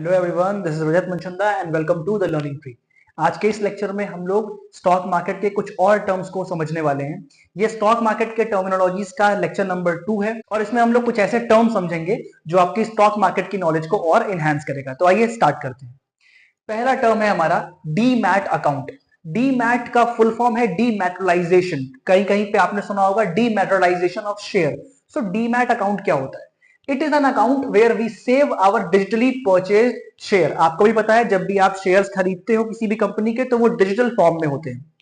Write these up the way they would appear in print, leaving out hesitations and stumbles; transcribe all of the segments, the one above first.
Hello everyone, this is Rajat Manchanda and welcome to the learning tree. आज के इस lecture में हम लोग स्टॉक मार्केट के कुछ और टर्म्स को समझने वाले हैं। ये स्टॉक मार्केट के टर्मिनोलॉजीज का लेक्चर नंबर 2 है और इसमें हम लोग कुछ ऐसे टर्म समझेंगे जो आपकी स्टॉक मार्केट की नॉलेज को और इनहेंस करेगा। तो आइए स्टार्ट करते हैं। पहला टर्म है हमारा डीमैट अकाउंट। डीमैट का फुल फॉर्म है डीमैटेरियलाइजेशन। कहीं कहीं पे आपने सुना होगा dematerialisation of share. So demat account क्या होता है? It is an account where we save our digitally purchase share. आपको भी पता है, जब भी आप शेयर्स खरीदते हो किसी भी कंपनी के तो वो डिजिटल फॉर्म में होते हैं।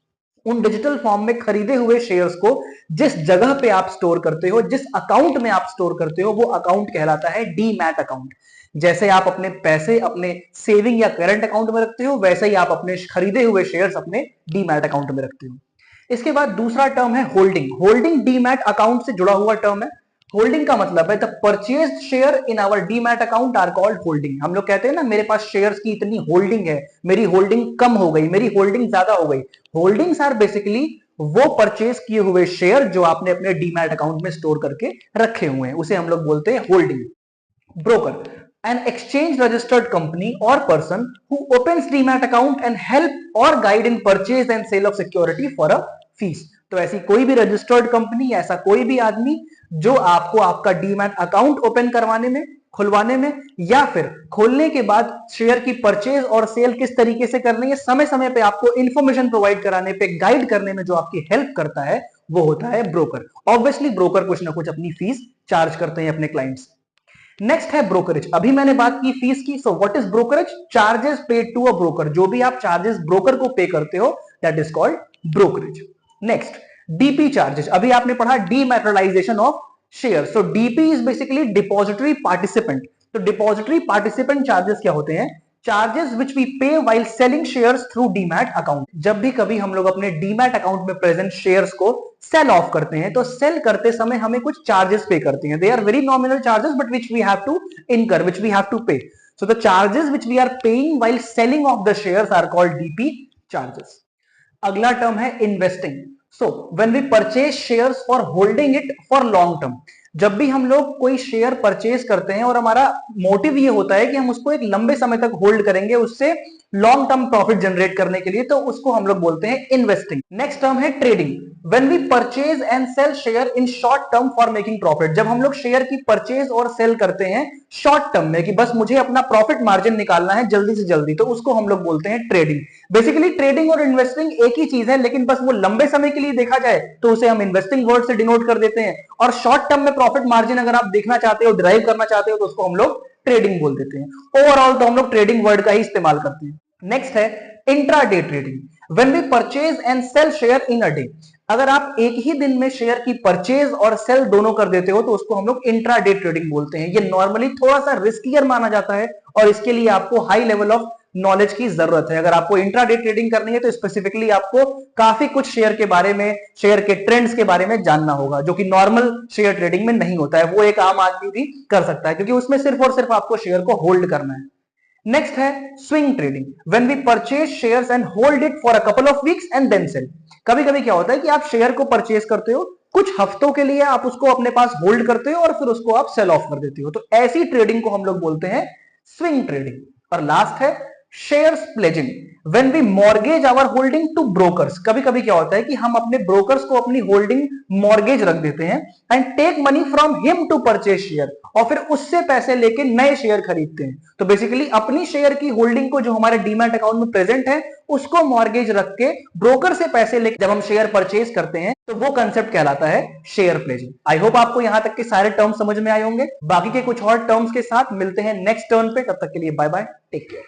उन डिजिटल फॉर्म में खरीदे हुए शेयर्स को जिस जगह पे आप स्टोर करते हो, जिस अकाउंट में आप स्टोर करते हो, वो अकाउंट कहलाता है डीमैट अकाउंट। जैसे आप अपने पैसे अपने सेविंग या करंट अकाउंट में रखते हो, वैसे ही आप अपने खरीदे हुए शेयर्स अपने डीमैट अकाउंट में रखते हो। इसके बाद दूसरा टर्म है होल्डिंग। होल्डिंग डीमैट अकाउंट से जुड़ा हुआ टर्म है। होल्डिंग का मतलब है the purchased share in our demat account are called holding. हम लोग कहते हैं ना, मेरे पास शेयर्स की इतनी होल्डिंग है, मेरी होल्डिंग कम हो गई, मेरी होल्डिंग ज्यादा हो गई। होल्डिंग्स आर बेसिकली वो परचेज किए हुए शेयर जो आपने अपने डीमैट अकाउंट में स्टोर करके रखे हुए हैं, उसे हम लोग बोलते हैं holding. Broker, an exchange registered company or person who opens demat account and help or guide in purchase and sale of security for a fees। तो ऐसी कोई भी रजिस्टर्ड कंपनी, ऐसा कोई भी आदमी जो आपको आपका डीमैट अकाउंट ओपन करवाने में, खुलवाने में, या फिर खोलने के बाद शेयर की परचेज और सेल किस तरीके से करनी है, समय समय पे आपको इंफॉर्मेशन प्रोवाइड कराने पे, गाइड करने में जो आपकी हेल्प करता है, वो होता है ब्रोकर। ऑब्वियसली ब्रोकर कुछ ना कुछ अपनी फीस चार्ज करते हैं अपने क्लाइंट्स। नेक्स्ट है ब्रोकरेज। अभी मैंने बात की फीस की। So what is brokerage? Charges paid to a broker. जो भी आप चार्जेस ब्रोकर को पे करते हो, that is called brokerage. Next, DP charges. अभी आपने पढ़ा dematerialisation of share. So DP is basically depository participant. तो डिपॉजिटरी पार्टिसिपेंट चार्जेस क्या होते हैं? Charges which we pay while selling shares through demat account. जब भी कभी हम लोग अपने डीमैट अकाउंट में प्रेजेंट शेयर्स को सेल ऑफ करते हैं, तो सेल करते समय हमें कुछ चार्जेस पे करते हैं। They are very nominal charges but which we have to incur, which we have to pay. So the charges which we are paying while selling of the shares are called DP charges. अगला term है investing. So when we purchase shares for holding it for long term. जब भी हम लोग कोई share purchase करते हैं और हमारा मोटिव ये होता है कि हम उसको एक लंबे समय तक होल्ड करेंगे, उससे लॉन्ग टर्म प्रॉफिट जनरेट करने के लिए, तो उसको हम लोग बोलते हैं इन्वेस्टिंग। नेक्स्ट टर्म है trading. When we purchase and sell share in short term for making profit. जब हम लोग शेयर की परचेज और सेल करते हैं शॉर्ट टर्म में कि बस मुझे अपना प्रॉफिट मार्जिन निकालना है जल्दी से जल्दी, तो उसको हम लोग बोलते हैं ट्रेडिंग। बेसिकली ट्रेडिंग और इन्वेस्टिंग एक ही चीज है, लेकिन बस वो लंबे समय के लिए देखा जाए तो उसे हम इन्वेस्टिंग वर्ड से डिनोट कर देते हैं, और शॉर्ट टर्म में प्रॉफिट मार्जिन अगर आप देखना चाहते हो, ड्राइव करना चाहते हो, तो उसको हम लोग ट्रेडिंग बोल देते हैं। ओवरऑल तो हम लोग ट्रेडिंग वर्ड का ही इस्तेमाल करते हैं। नेक्स्ट है intraday trading. When we purchase and sell share in a day. अगर आप एक ही दिन में शेयर की परचेज और सेल दोनों कर देते हो, तो उसको हम लोग इंट्राडे ट्रेडिंग बोलते हैं। ये नॉर्मली थोड़ा सा रिस्कियर माना जाता है और इसके लिए आपको हाई लेवल ऑफ नॉलेज की जरूरत है। अगर आपको इंट्राडे ट्रेडिंग करनी है तो स्पेसिफिकली आपको काफी कुछ शेयर के बारे में, शेयर के ट्रेंड्स के बारे में जानना होगा, जो कि नॉर्मल शेयर ट्रेडिंग में नहीं होता है। वो एक आम आदमी भी कर सकता है, क्योंकि उसमें सिर्फ और सिर्फ आपको शेयर को होल्ड करना है। नेक्स्ट है swing trading. When we purchase shares and hold it for a couple of weeks and then sell. कभी कभी क्या होता है कि आप शेयर को परचेज करते हो, कुछ हफ्तों के लिए आप उसको अपने पास होल्ड करते हो और फिर उसको आप सेल ऑफ कर देते हो, तो ऐसी ट्रेडिंग को हम लोग बोलते हैं स्विंग ट्रेडिंग। और लास्ट है shares pledging. When we mortgage our holding to brokers. कभी कभी क्या होता है कि हम अपने ब्रोकर्स को अपनी होल्डिंग मॉर्गेज रख देते हैं and take money from him to purchase share, और फिर उससे पैसे लेके नए शेयर खरीदते हैं। तो बेसिकली अपनी शेयर की होल्डिंग को, जो हमारे डीमैट अकाउंट में प्रेजेंट है, उसको मॉर्गेज रख के ब्रोकर से पैसे लेके जब हम शेयर परचेज करते हैं, तो वो कंसेप्ट कहलाता है शेयर प्लेजिंग। आई होप आपको यहां तक के सारे टर्म्स समझ में आए होंगे। बाकी के कुछ और टर्म्स के साथ मिलते हैं नेक्स्ट टर्न पे। तब तक के लिए बाय बाय, टेक केयर।